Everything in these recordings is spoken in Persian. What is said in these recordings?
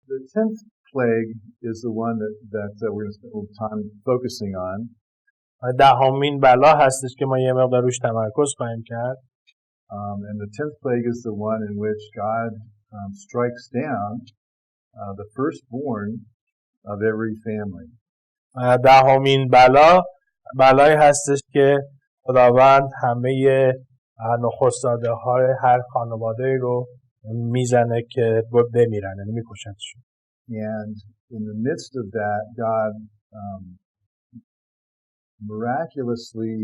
The 10th plague is the one that we're going to spend a little time focusing on. دهمین بلا هستش که ما یه مقدار روش تمرکز خواهیم کرد. And the 10th plague is the one in which God strikes down the firstborn of every family. دهمین بلای هستش که خداوند همه نخست‌زاده های هر خانواده رو میزنه که بمیرن، یعنی میکشنشون. And in the midst of that, God miraculously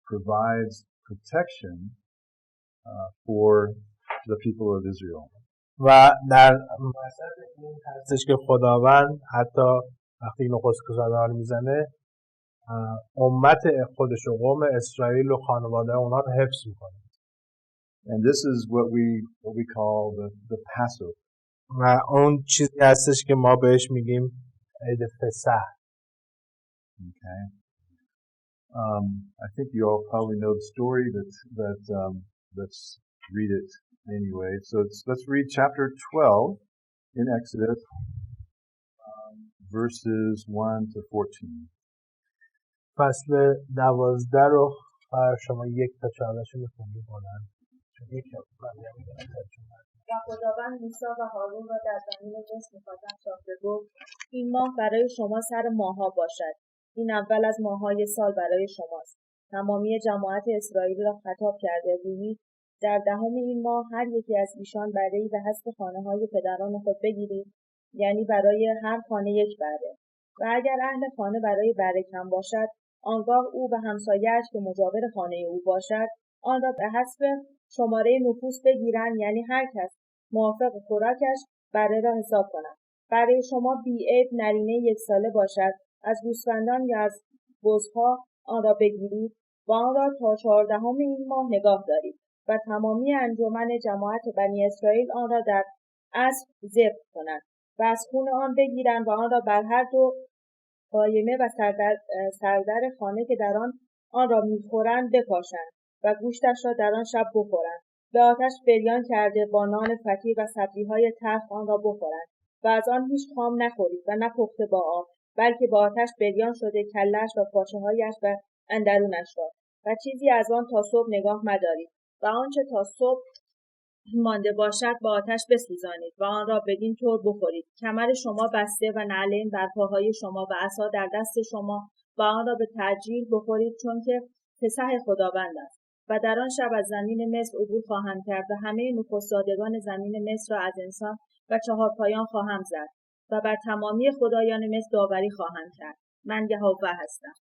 provides protection for the people of Israel. و در وسط این هستش که خداوند حتی وقتی نخست‌زاده ها رو میزنه امت خودش و قوم اسرائیل و خانواده اونها رو حفظ میکنه. And this is what we call the Passover. و اون چیزی هستش که ما بهش میگیم عید فسح. Okay. I think you all probably know the story, but let's read it anyway. So let's read chapter 12 in Exodus, verses 1 to 14. فصل 12 رو شما 1 تا 14 رو می‌خونید بلند. و خداوند موسی و هارون را در زمین مصر مقدم ساخته گفت این ماه برای شما سر ماه‌ها باشد. این اول از ماه‌های سال برای شماست. تمامی جماعت اسرائیل را خطاب کرده گویید در دهم این ماه هر یکی از ایشان بره‌ای به حسب خانه‌های پدران خود بگیرید، یعنی برای هر خانه یک بره. و اگر اهل خانه برای بره کم باشد، آنگاه او و همسایه‌اش که مجاور خانه او باشد، آن را به حسب شماره نفوس بگیرند، یعنی هر کس موافق خوراکش بره را حساب کنند. برای شما بی‌عیب نرینه 1 ساله باشد، از گوسفندان یا از بزها آن را بگیرید و آن را تا 14 این ماه نگاه دارید و تمامی انجمن جماعت بنی اسرائیل آن را در عصر ذبح کنند و از خون آن بگیرند و آن را بر هر دو قایمه و سردر خانه که در آن را می‌خورند بپاشند و گوشتش را در آن شب بخورند. به آتش بریان کرده با نان فطیر و سبزی‌های تلخ آن را بخورند و از آن هیچ خام نخورید و نه پخته با آب، بلکه با آتش بریان شده کله‌اش و پاچه‌هایش و اندرونش را و چیزی از آن تا صبح نگاه مدارید و آنچه تا صبح مانده باشد با آتش بسوزانید و آن را بدین طور بخورید. کمر شما بسته و نعلین بر پاهای شما و عصا در دست شما و آن را به تعجیل بخورید، چون که فسح خداوند است. و در آن شب از زمین مصر عبور خواهم کرد و همه نخست‌زادگان زمین مصر را از انسان و 4 پایان خواهم زد و بر تمامی خدایان مصر داوری خواهم کرد. من یهوه هستم.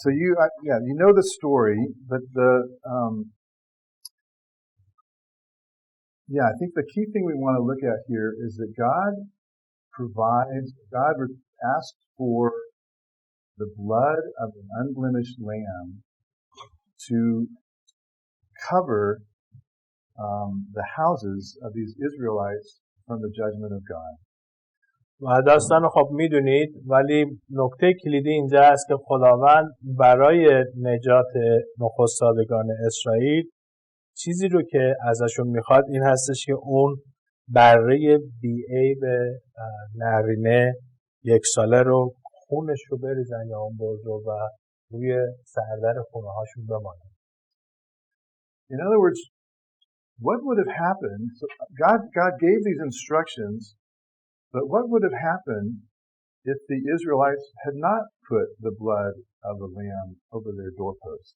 So you know the story, but I think the key thing we want to look at here is that God asked for the blood of an unblemished lamb to cover the houses of these Israelites from the judgment of God. و داستان خب میدونید، ولی نکته کلیدی اینجا است که خداوند برای نجات نخست‌زادگان اسرائیل چیزی رو که ازشون میخواد این هستش که اون بره بی‌عیب نرینه 1 ساله رو خونش رو بریزن یا اون بز رو و روی سردر خونه هاشون بمانن. In other words, what would have happened? So God gave these instructions, but what would have happened if the Israelites had not put the blood of the lamb over their doorpost?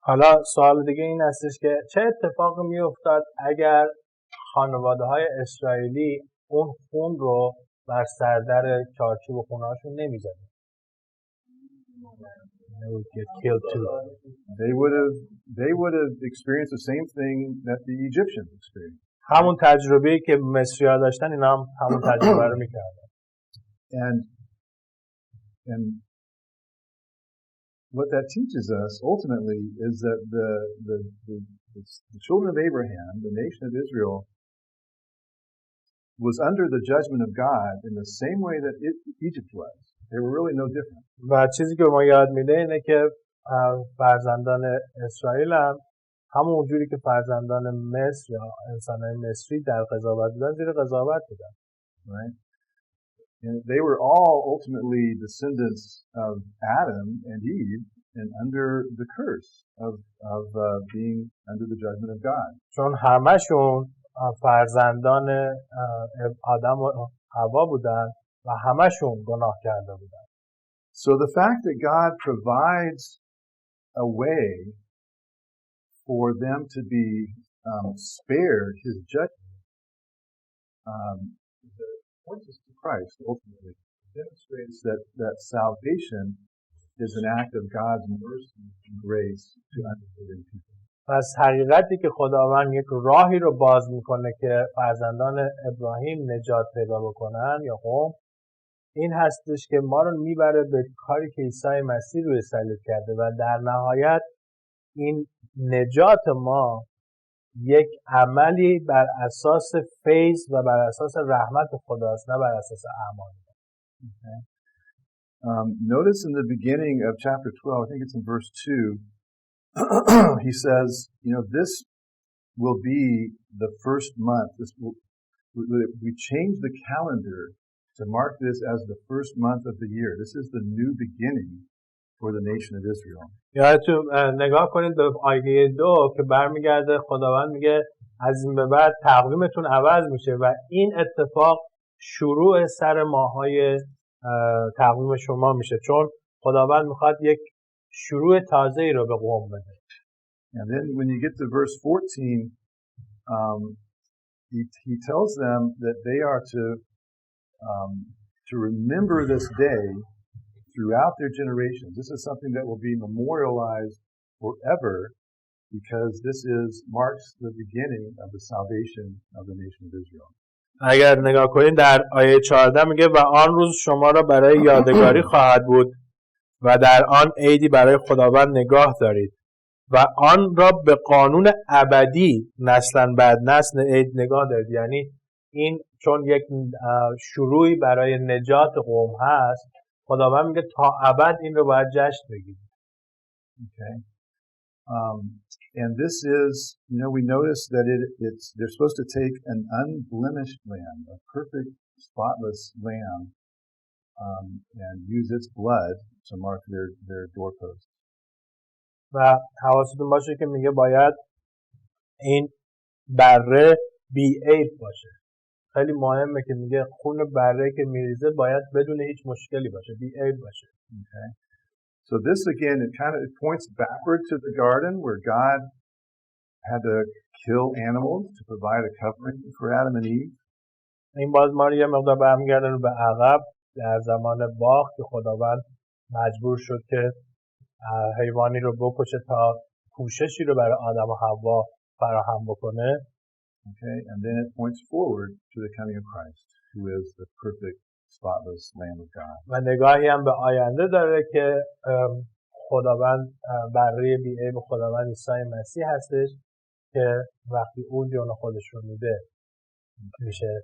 حالا سوال دیگه این هستش که چه اتفاقی میافتاد اگر خانواده‌های اسرائیلی اون خون رو بر سردر چارچوب خونه‌هاشون نمی‌زدن؟ They would get killed too. They would have experienced the same thing that the Egyptians experienced. همون تجربه‌ای که مصری‌ها داشتن اینا هم همون تجربه رو می‌کردن. And what that teaches us ultimately is that the children of Abraham, the nation of Israel, was under the judgment of God in the same way that Egypt was. They were really no different. و چیزی که ما یاد میده اینه که فرزندان اسرائیل هم همون جوری که فرزندان مصر یا انسانهای مصری در قضاوت بودن زیر قضاوت بودن. Right? And they were all ultimately descendants of Adam and Eve and under the curse of being under the judgment of God. چون همشون فرزندان آدم و حوا بودن و همشون گناه کرده بودن. So the fact that God provides a way for them to be spared his judgment points us to Christ ultimately. It demonstrates that salvation is an act of God's mercy and grace to unbelieving people. پس حقیقتی که خداوند یک راهی رو باز میکنه که فرزندان ابراهیم نجات پیدا بکنن یا قوم، این هستش که ما رو میبره به کاری که عیسی مسیح روی صلیب کرده و در نهایت این نجات ما یک عملی بر اساس فیض و بر اساس رحمت خداست، نه بر اساس اعمال. Okay. Notice in the beginning of chapter 12, I think it's in verse 2, he says, this will be the first month. We change the calendar to mark this as the first month of the year. This is the new beginning for the nation of Israel. یادتون نگاه کنید به آیه 2 که برمیگرده خداوند میگه از این به بعد تقویمتون عوض میشه و این اتفاق شروع سر ماهای تقویم شما میشه، چون خداوند میخواد یک شروع تازه‌ای رو به قوم بده. And then when you get to verse 14, he tells them that they are to remember this day throughout their generations. This is something that will be memorialized forever because this marks the beginning of the salvation of the nation of Israel. اگر نگاه کنید در آیه 14 میگه و آن روز شما را برای یادگاری خواهد بود و در آن عیدی برای خداوند نگاه دارید و آن را به قانون ابدی نسلا بعد نسل عید نگاه دارید. یعنی این چون یک شروعی برای نجات قوم هست، خداوند میگه تا ابد این رو باید جشن بگیرید. Okay. And this is, we notice that they're supposed to take an unblemished lamb, a perfect, spotless lamb, and use its blood to mark their doorposts. و حواستون باشه که میگه باید این بره بی عیب باشه. خیلی مهمه که میگه خون بره که میریزه باید بدون هیچ مشکلی باشه، بی عیب باشه. Okay. So this again, it points backward to the garden where God had to kill animals to provide a covering for Adam and Eve. این باز ما رو یه مقدار برمیگردن به عقب در زمان باغ که خداوند مجبور شد که حیوانی رو بکشه تا پوششی رو برای آدم و حوا فراهم بکنه. Okay, and then it points forward to the coming of Christ, who is the perfect, spotless Lamb of God. و نگاهی هم به آینده داره که خداوند بره بی عیب خداوند عیسی مسیح هستش که وقتی اون جون خودش رو میده میشه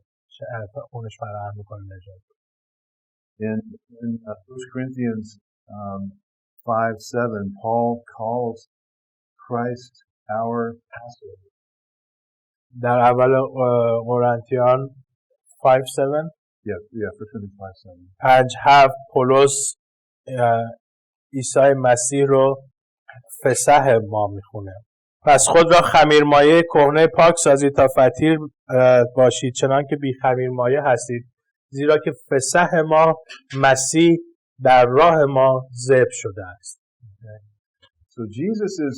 اونش فراهم میکنه نجات. In 1 Corinthians 5:7, Paul calls Christ our Passover. در اول قرنتیان 5:7 Yeah, 1 Corinthians 5:7 پولس عیسی مسیح رو فسح ما میخونه. پس خود را خمیرمایه کهنه پاک سازید تا فطیر باشید چنان که بی خمیرمایه هستید، زیرا که فسح ما مسیح در راه ما ذبح شده است. So Jesus is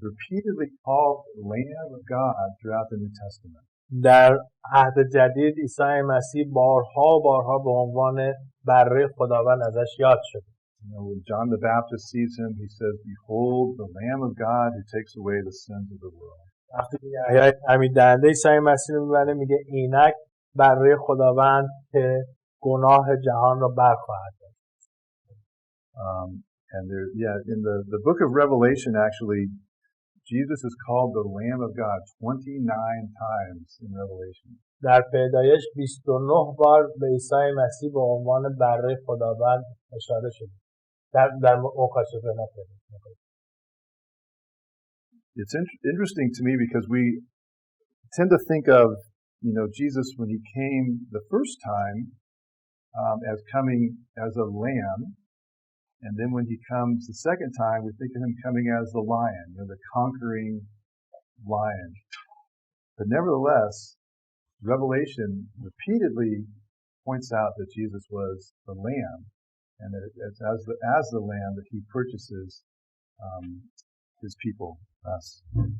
repeatedly called the Lamb of God throughout the New Testament. در عهد جدید عیسی مسیح بارها و بارها به عنوان بره خداوند ازش یاد شده. When John the Baptist sees him, he says, "Behold, the Lamb of God who takes away the sins of the world." وقتی یحیی تعمید دهنده عیسی مسیح رو می‌بینه میگه اینک بره خداوند که گناه جهان را برخواهد داشت. And in the book of Revelation, actually, Jesus is called the Lamb of God 29 times in Revelation. در پیدایش 29 بار به عیسی مسیح به عنوان بره خداوند اشاره شده. در مکاشفه نکنید. it's interesting to me because we tend to think of, Jesus when he came the first time as coming as a lamb, and then when he comes the second time, we think of him coming as the lion, the conquering lion. But nevertheless, Revelation repeatedly points out that Jesus was the lamb, and that it's as the lamb that he purchases his people, us.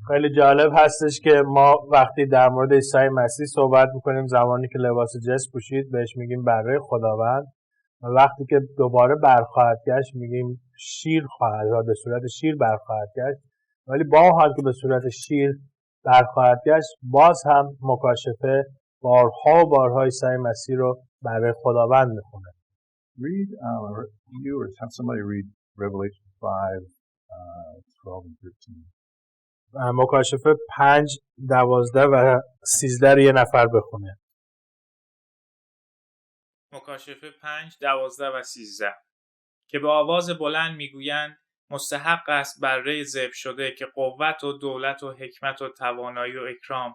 خیلی جالب هستش که ما وقتی در مورد عیسی مسیح صحبت میکنیم، زمانی که لباس جس پوشید بهش میگیم بره خداوند، و وقتی که دوباره برخواهد گشت میگیم شیر خواهد و به صورت شیر برخواهد گشت. ولی با حال که به صورت شیر برخواهد گشت، باز هم مکاشفه بارها و بارها عیسی مسیح رو برای خداوند میخونه. Read, you or have somebody read Revelation 5, 12 and 13. مکاشفه 5, 12 و 13 رو یه نفر بخونه. مکاشفه 5, 12 و 13 که به آواز بلند میگویند مستحق است بره ذبح شده که قوت و دولت و حکمت و توانایی و اکرام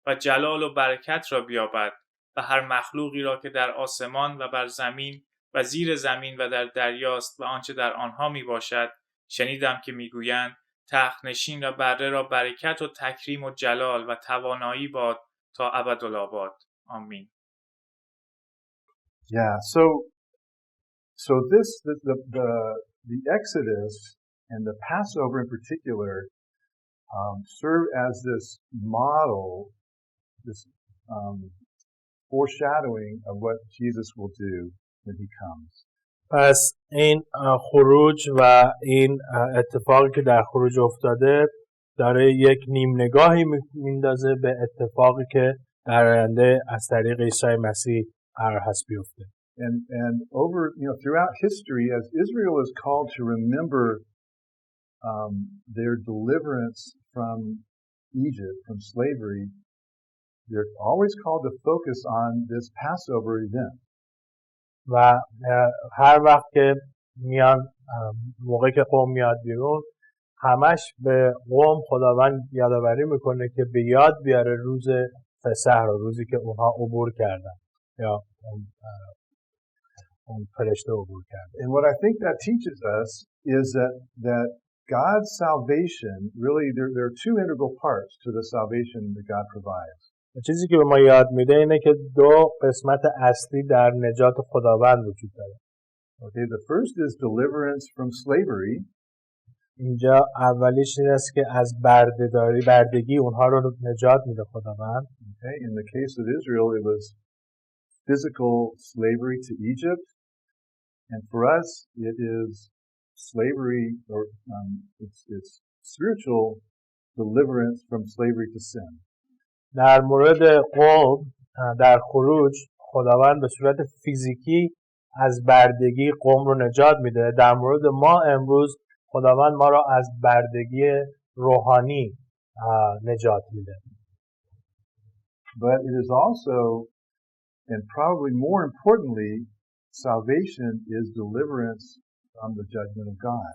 و جلال و برکت را بیابد و هر مخلوقی را که در آسمان و بر زمین و زیر زمین و در دریاست و آنچه در آنها می باشد. شنیدم که میگویند تخت نشین و بره را برکت و تکریم و جلال و توانایی باد تا ابدالآباد. آمین. Yeah, so this the Exodus and the Passover in particular serve as this model, this foreshadowing of what Jesus will do when he comes. پس این خروج و این اتفاقی که در خروج افتاده داره یک نیم نگاهی میندازه به اتفاقی که در آینده از طریق عیسی مسیح قرار هست بیفته. And over, throughout history, as Israel is called to remember their deliverance from Egypt, from slavery, they're always called to focus on this Passover event. و هر وقت که میان موقعی که قوم میاد بیرون، همش به قوم خداوند یادآوری میکنه که به یاد بیاره روز فسح رو، روزی که اونها عبور کردن یا اون فرشته عبور کردن. And what I think that teaches us is that God's salvation, really there are two integral parts to the salvation that God provides. چیزی که به ما یاد میده اینه که دو قسمت اصلی در نجات خداوند وجود داره. Okay, the first is deliverance from slavery. اینجا اولیش این است که از بردگی اونها رو نجات میده خداوند. Okay, in the case of Israel, it was physical slavery to Egypt, and for us, it is slavery, or it's spiritual deliverance from slavery to sin. در مورد قوم در خروج خداوند به صورت فیزیکی از بردگی قوم رو نجات میده. در مورد ما امروز خداوند ما را از بردگی روحانی نجات میده. But it is also, and probably more importantly, salvation is deliverance from the judgment of God.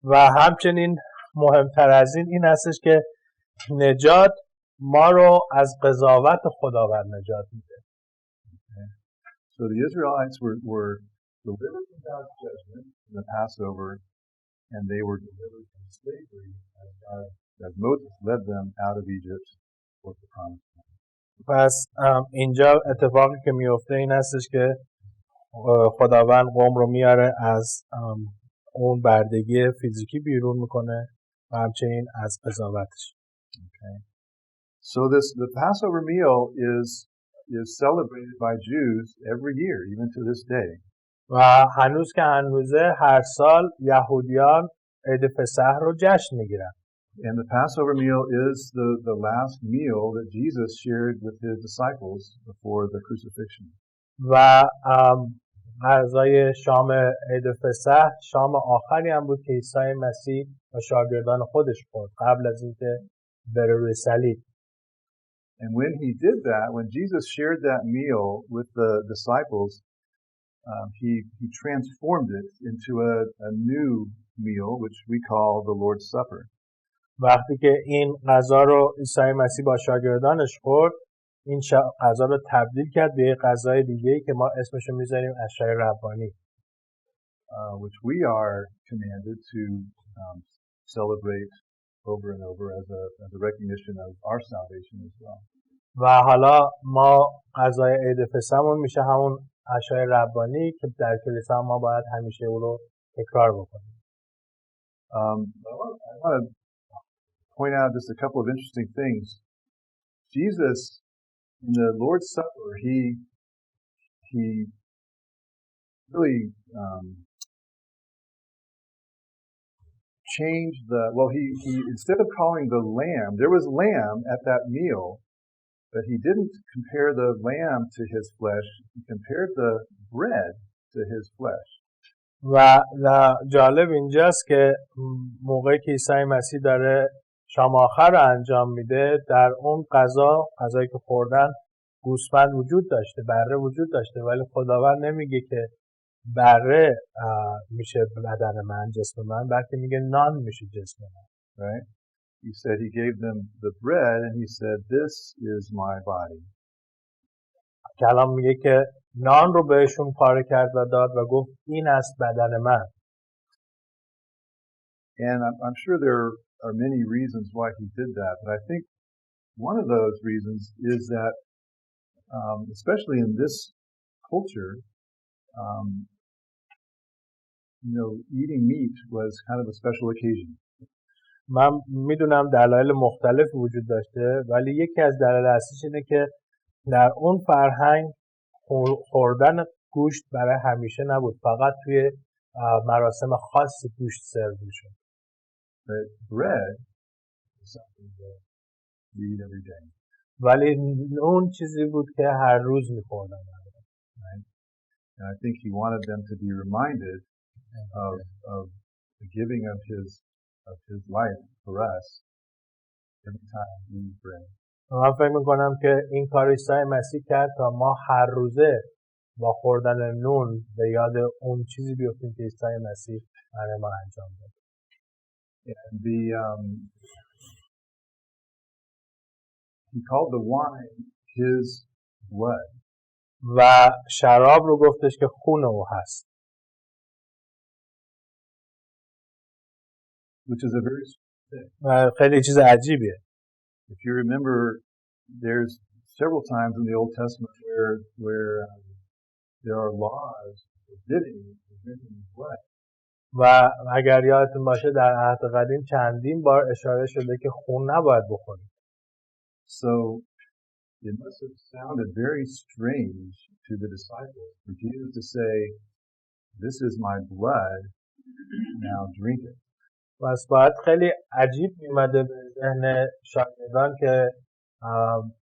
و همچنین مهمتر از این هستش که نجات ما رو از قضاوت خداوند نجات میده. Okay. So the Israelites were delivered from God's judgment in the Passover, and they were delivered from slavery as Moses led them out of Egypt towards the promised land. پس اینجا اتفاقی که میفته این هستش که خداوند قوم رو میاره از اون بردگی فیزیکی بیرون میکنه و همچنین از قضاوتش. Okay. So the Passover meal is celebrated by Jews every year, even to this day. و هنوز که هنوزه هر سال یهودیان عید فسح رو جشن میگیرن. And the Passover meal is the last meal that Jesus shared with his disciples before the crucifixion. و غذای شام عید فسح شام آخری هم بود که عیسی مسیح و شاگردان خودش خورد قبل از اینکه بره روی صلیب. And when he did that, when Jesus shared that meal with the disciples, he transformed it into a new meal, which we call the Lord's Supper. وقتی که این غذا رو عیسی مسیح با شاگردانش خورد، این غذا رو تبدیل کرد به یک غذای دیگه‌ای که ما اسمش رو میذاریم عشای ربانی. Which we are commanded to celebrate over and over as a recognition of our salvation as well. و حالا ما غذای عید فصحمون میشه همون عشای ربانی که در کلیسا ما باید همیشه او رو تکرار بکنیم. I want to point out just a couple of interesting things. Jesus, in the Lord's Supper, he really changed he instead of calling the lamb, there was lamb at that meal, but he didn't compare the lamb to his flesh. He compared the bread to his flesh. و جالب اینجاست که موقعی که عیسی مسیح داره شام آخر رو انجام میده، در اون غذایی که خوردن گوسفند وجود داشته، بره وجود داشته، ولی خداوند نمیگه که بره میشه بدن من، جسم من، بلکه میگه نان میشه جسم من. Right? He said he gave them the bread and he said, "This is my body." کلام میگه که نان رو بهشون پاره کرد و داد و گفت این است بدن من. And I'm sure there are many reasons why he did that, but I think one of those reasons is that, especially in this culture, eating meat was kind of a special occasion. من میدونم دلایل مختلف وجود داشته، ولی یکی از دلایل اصلیش اینه که در اون فرهنگ خوردن گوشت برای همیشه نبود، فقط توی مراسم خاصی گوشت سرو میشد. Bread is something that we eat every day. ولی اون چیزی بود که هر روز میخوردن. Right? And I think he wanted them to be reminded of the giving of his life for us every time we eat bread. من فکر میکنم که این کار عیسی مسیح کرد تا ما هر روزه با خوردن نون به یاد اون چیزی بیفتیم که عیسی مسیح برای ما انجام داد. And he called the wine his blood. و شراب رو گفتش که خون او هست. Which is a very thing. و خیلی چیز عجیبیه. If you remember, there's several times in the Old Testament where there are laws forbidding drinking blood. و اگر یادتون باشه در عهد قدیم چندین بار اشاره شده که خون نباید بخورید. So it must have sounded very strange to the disciples for Jesus to say, "This is my blood, now drink it." پس باید خیلی عجیب میمده به ذهن شاگردان که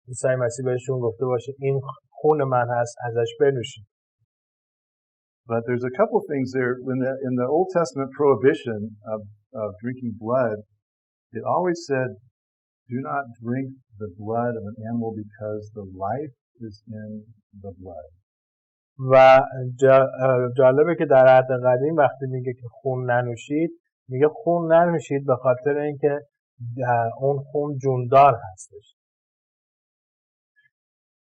عیسی مسیح بهشون گفته باشه این خون من هست، ازش بنوشید. But there's a couple of things there. In the Old Testament prohibition of drinking blood, it always said, "Do not drink the blood of an animal because the life is in the blood." و جالبه که در عهد قدیم وقتی میگه که خون ننوشید، میگه خون ننوشید به خاطر اینکه اون خون جوندار هستش.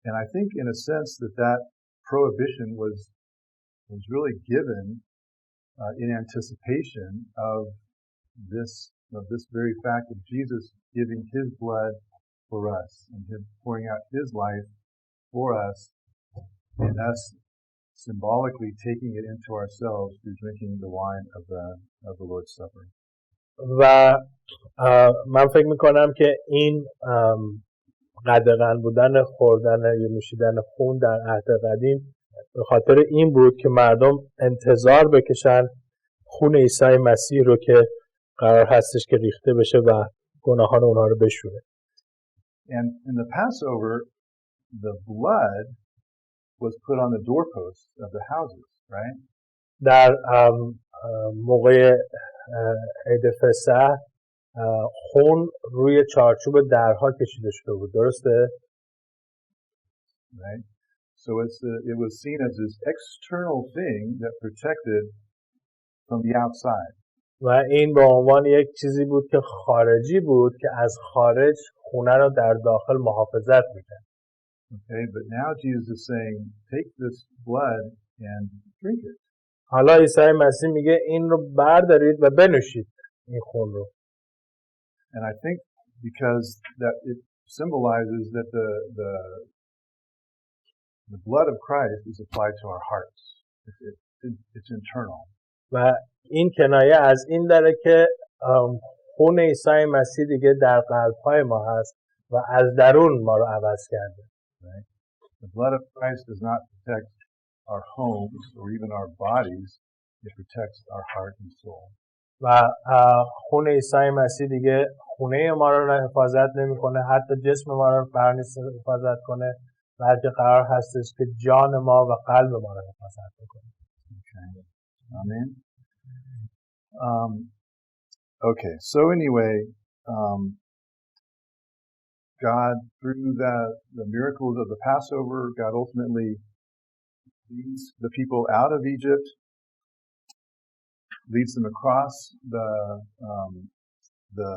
And I think in a sense that prohibition was really given in anticipation of this very fact of Jesus giving his blood for us and him pouring out his life for us, and us symbolically taking it into ourselves through drinking the wine of the Lord's Supper. و من فکر میکنم که این قدغن بودن خوردن یا نوشیدن خون در عهد قدیم به خاطر این بود که مردم انتظار بکشن خون عیسی مسیح رو که قرار هستش که ریخته بشه و گناهان اونها رو بشوره. And in the Passover, the blood was put on the doorposts of the houses, right? در موقع عید فصح خون روی چارچوب درها کشیده شده بود، درسته؟ Right? So it was seen as this external thing that protected from the outside. و این به عنوان یک چیزی بود که خارجی بود که از خارج خونه رو در داخل محافظت میکرد. Okay, but now Jesus is saying, take this blood and drink it. حالا عیسی مسیح میگه این رو بردارید و بنوشید این خون رو. And I think because that it symbolizes that the blood of Christ is applied to our hearts. It's internal. و این کنایه از این داره که خون عیسی مسیح دیگه در قلب‌های ما هست و از درون ما رو عوض کرده. Right? The blood of Christ does not protect our homes or even our bodies. It protects our heart and soul. و خون عیسی مسیح دیگه خونه ما رو حفاظت نمی‌کنه، حتی جسم ما رو قرار نیست حفاظت کنه، بلکه قرار هستش که جان ما و قلب ما رو حفاظت کنه. Okay. Amen. Okay. So anyway, God, through the miracles of the Passover, God ultimately leads the people out of Egypt, leads them across the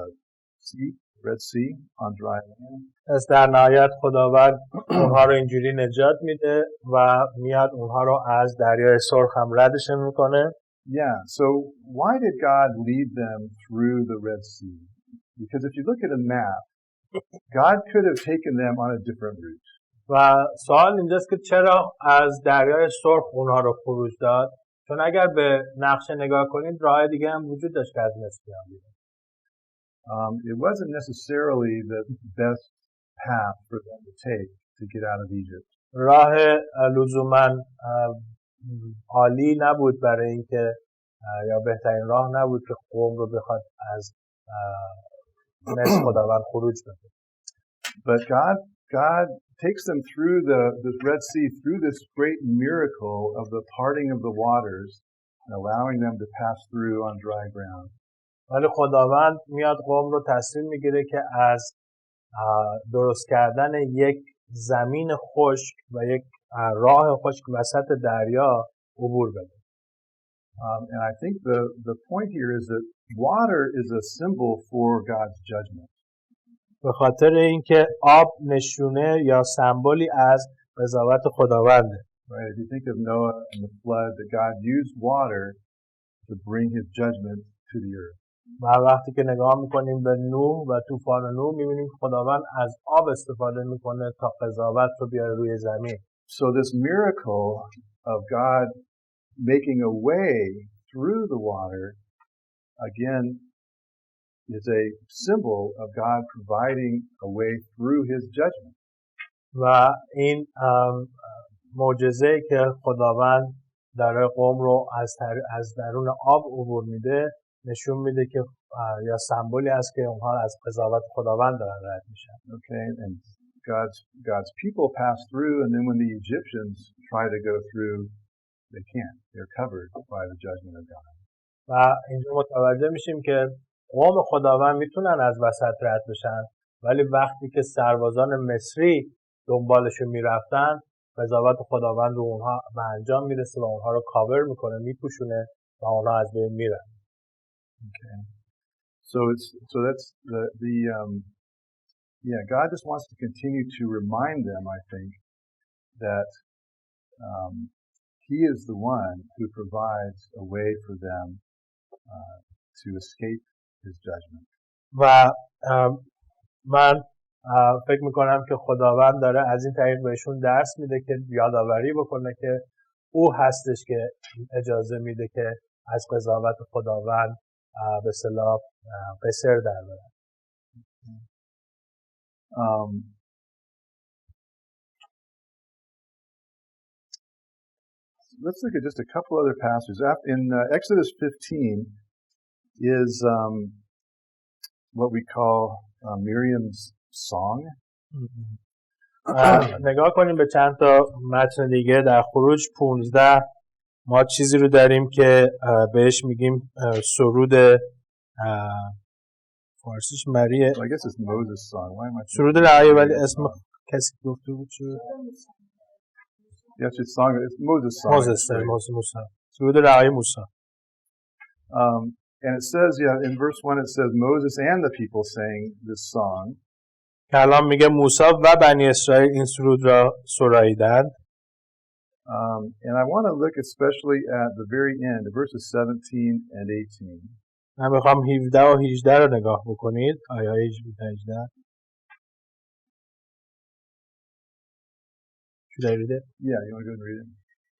sea, Red Sea, on dry land. از در نهایت خداوند اونها رو اینجوری نجات میده و میاد اونها رو از دریای سرخ هم ردشون میکنه. Yeah, so why did God lead them through the Red Sea? Because if you look at a map, God could have taken them on a different route. و سوال اینجاست که چرا از دریای سرخ اونها رو خروج داد؟ چون اگر به نقشه نگاه کنید راه دیگه هم وجود داشت که از مصر بیان بیرون. It wasn't necessarily the best path for them to take to get out of Egypt. راه لزوماً عالی نبود برای اینکه یا بهترین راه نبود که قوم رو بخواد از مصر خداوند خروج بده. But God takes them through the Red Sea, through this great miracle of the parting of the waters and allowing them to pass through on dry ground. ولی خداوند میاد قوم رو تصمیم میگیره که از درست کردن یک زمین خشک و یک راه خشک وسط دریا عبور بده. And I think the point here is that water is a symbol for God's judgment. به خاطر اینکه آب نشونه یا سمبولی از قضاوت خداونده. Right? If you think of Noah and the flood, that God used water to bring His judgment to the earth. و وقتی که نگاه میکنیم به نوح و طوفان نوح میبینیم خداوند از آب استفاده میکنه تا قضاوت رو بیاره روی زمین. So this miracle of God making a way through the water, again, is a symbol of God providing a way through His judgment. و این معجزه که خداوند در قوم رو از درون آب عبور میده نشون میده که یا سمبولی است که اونها از قضاوت خداوند دارن رد میشن. Okay, and God's people pass through, and then when the Egyptians try to go through, they can't. They're covered by the judgment of God. و اینجا متوجه میشیم که قوم خداوند میتونن از وسط رد بشن، ولی وقتی که سربازان مصری دنبالشون میرفتن قضاوت خداوند رو اونها به انجام میرسه و اونها رو کاور میکنه، میپوشونه و اونها از بین میرن. Okay. So that's God just wants to continue to remind them, I think, that He is the one who provides a way for them to escape His judgment. و من فکر میکنم که خداوند داره از این طریق بهشون درس میده که یادآوری بکنه که او هستش که اجازه میده که از قضاوت خداوند به اصطلاح قصر در برن. Let's look at just a couple other passages. In Exodus 15 is what we call Miriam's song. نگاه کنیم به چند تا متن دیگه. در خروج 15 ما چیزی رو داریم که بهش میگیم سرود فارسیش مریه. I guess it's Moses' song. Why am I سرود رعایه، ولی اسم کسی گفته بود چه؟ Yes, it's song. It's Moses' song. موسی. سرود رعایه موسی. And it says, in verse 1 it says, Moses and the people sang this song. کلام میگه موسی و بنی اسرائیل این سرود را سراییدند. And I want to look especially at the very end, verses 17 and 18. من میخوام 17 و 18 رو نگاه بکنید. آیه 18. Should I read it? Yeah, you want to go and read it?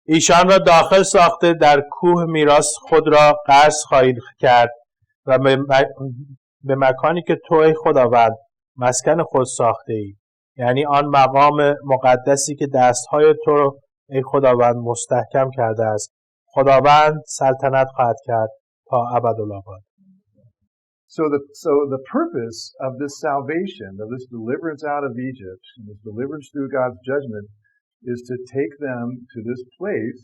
ایشان را داخل ساخته در کوه میراث خود را قرض خواهید کرد و به مکانی که تو ای خداوند مسکن خود ساخته ای، یعنی آن مقام مقدسی که دستهای تو رو ای خداوند مستحکم کرده است. خداوند سلطنت خواهد کرد تا ابدالآباد. So the purpose of this salvation, of this deliverance out of Egypt, and this deliverance through God's judgment, is to take them to this place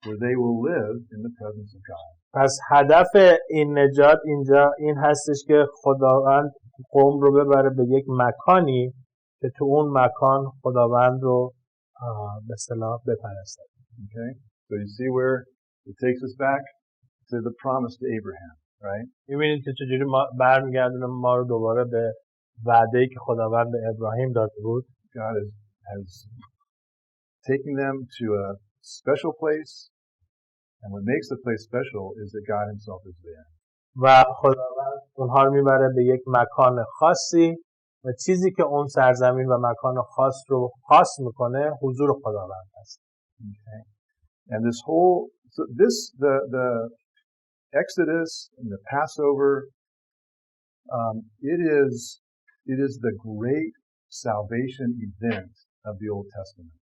where they will live in the presence of God. پس هدف این نجات اینجا این هستش که خداوند قوم رو ببره به یک مکانی که تو اون مکان خداوند رو به اصطلاح بپرستن. Okay? So you see where it takes us back to the promise to Abraham, right? می‌بینید که چجوری ما برمیگردونه ما رو دوباره به وعده‌ای که خداوند به ابراهیم داده بود. God has taken them to a special place, and what makes the place special is that God himself is there. و خداوند اونها رو میبره به یک مکان خاصی و چیزی که اون سرزمین و مکان خاص رو خاص میکنه حضور خداوند است. Okay. And the Exodus and the Passover, it is the great salvation event of the Old Testament.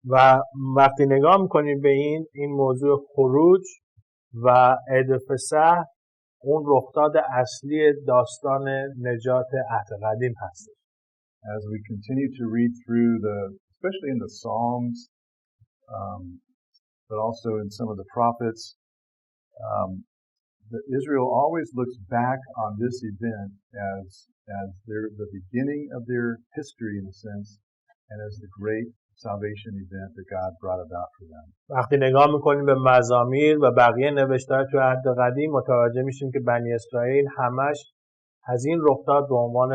و وقتی نگاه میکنیم به این موضوع خروج و عید فسح اون رخداد اصلی داستان نجات عهد قدیم هست. As we continue to read through especially in the Psalms, but also in some of the prophets, Israel always looks back on this event as the beginning of their history in a sense, and as the great salvation event that God brought about for them. وقتی نگاه میکنیم به مزامیر و بقیه نوشته‌ها تو عهد قدیم متوجه میشیم که بنی اسرائیل همش از این رخداد به عنوان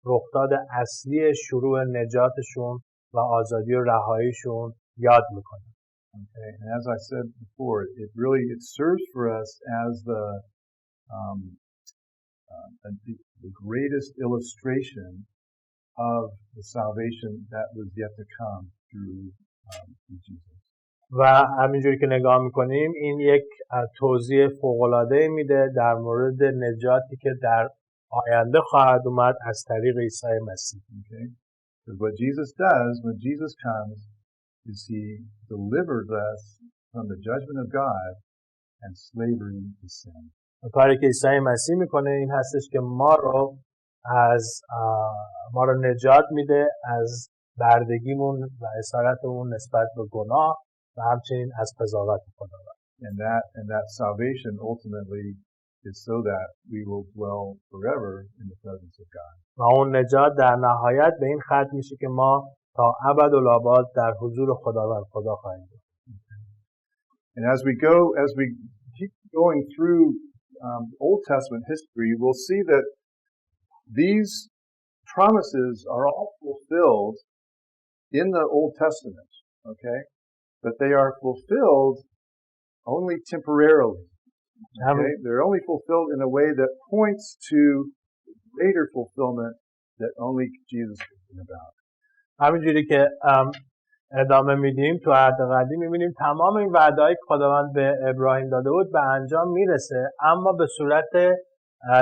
رخداد اصلی شروع نجاتشون و آزادی و رهاییشون یاد میکنن. Okay, and as I said before, it serves for us as the greatest illustration of the salvation that was yet to come through Jesus. و همینجوری که نگاه میکنیم این یک توضیح فوق‌العاده میده در مورد نجاتی که در آینده خواهد اومد از طریق عیسی مسیح. Okay? Because what Jesus does when Jesus comes is he delivers us from the judgment of God and slavery to sin. کاری که عیسی مسیح میکنه این هستش که ما رو نجات میده از بردگیمون و اسارتمون نسبت به گناه و همچنین از قضاوت خداوند. And that salvation ultimately is so that we will dwell forever in the presence of God. و اون نجات در نهایت به این ختم میشه که ما تا ابدالآباد در حضور خداوند خدا خواهیم بود. And as we keep going through Old Testament history, we'll see that these promises are all fulfilled in the Old Testament, okay? But they are fulfilled only temporarily. Okay? They're only fulfilled in a way that points to greater fulfillment that only Jesus can bring about. همینجوری که ادامه میدیم تو عهد قدیم میبینیم تمام این وعده‌ای که خداوند به ابراهیم داده بود به انجام میرسه، اما به صورت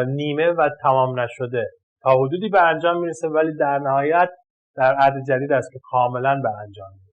نیمه و تمام نشده. تا حدودی به انجام میرسه ولی در نهایت در عهد جدید است که کاملا به انجام میرسه.